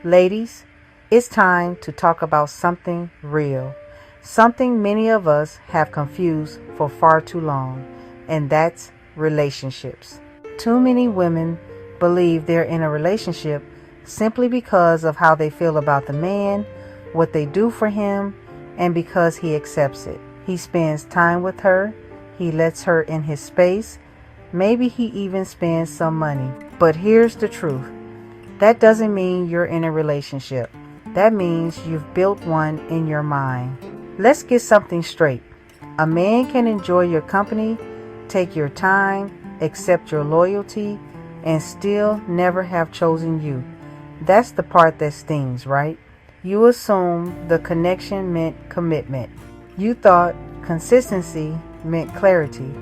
Ladies, it's time to talk about something real, something many of us have confused for far too long, and that's relationships. Too many women believe they're in a relationship simply because of how they feel about the man, what they do for him, and because he accepts it. He spends time with her, he lets her in his space, maybe he even spends some money. But here's the truth. That doesn't mean you're in a relationship. That means you've built one in your mind. Let's get something straight. A man can enjoy your company, take your time, accept your loyalty, and still never have chosen you. That's the part that stings, right? You assume the connection meant commitment. You thought consistency meant clarity.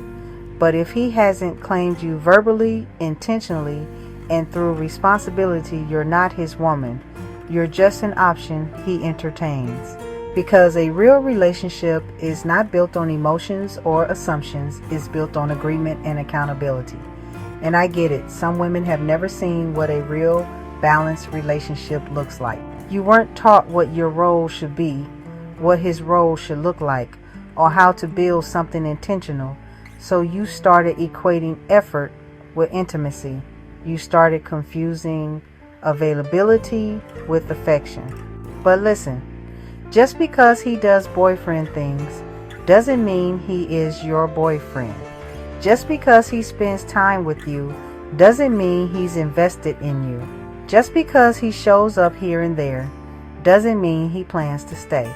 But if he hasn't claimed you verbally, intentionally, and through responsibility, you're not his woman. You're just an option he entertains. Because a real relationship is not built on emotions or assumptions, it's built on agreement and accountability. And I get it, some women have never seen what a real balanced relationship looks like. You weren't taught what your role should be, what his role should look like, or how to build something intentional. So you started equating effort with intimacy. You started confusing availability with affection. But listen, just because he does boyfriend things doesn't mean he is your boyfriend. Just because he spends time with you doesn't mean he's invested in you. Just because he shows up here and there doesn't mean he plans to stay.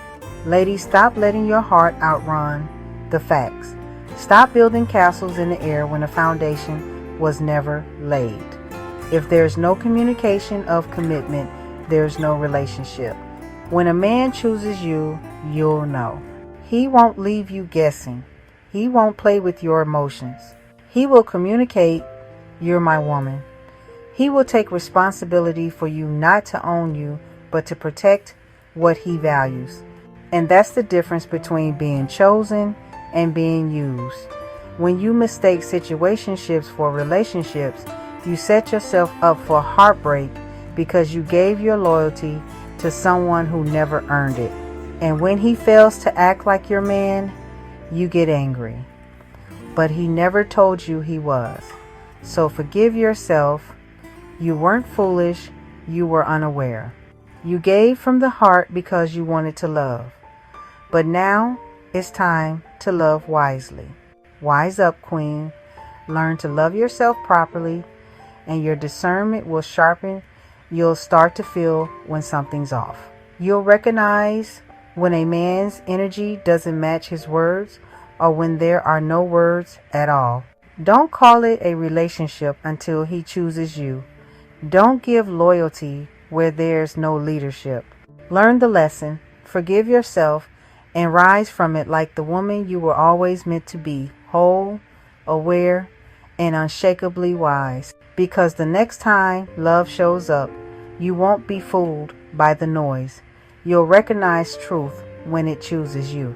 Ladies, stop letting your heart outrun the facts. Stop building castles in the air when a foundation was never laid. If there's no communication of commitment, there's no relationship. When a man chooses you, you'll know. He won't leave you guessing. He won't play with your emotions. He will communicate, "You're my woman." He will take responsibility for you, not to own you, but to protect what he values. And that's the difference between being chosen and being used. When you mistake situationships for relationships, you set yourself up for heartbreak because you gave your loyalty to someone who never earned it. And when he fails to act like your man, you get angry. But he never told you he was. So forgive yourself. You weren't foolish. You were unaware. You gave from the heart because you wanted to love. But now it's time to love wisely. Wise up, queen. Learn to love yourself properly, and your discernment will sharpen. You'll start to feel when something's off. You'll recognize when a man's energy doesn't match his words, or when there are no words at all. Don't call it a relationship until he chooses you. Don't give loyalty where there's no leadership. Learn the lesson, forgive yourself, and rise from it like the woman you were always meant to be, whole, aware, and unshakably wise. Because the next time love shows up, you won't be fooled by the noise. You'll recognize truth when it chooses you.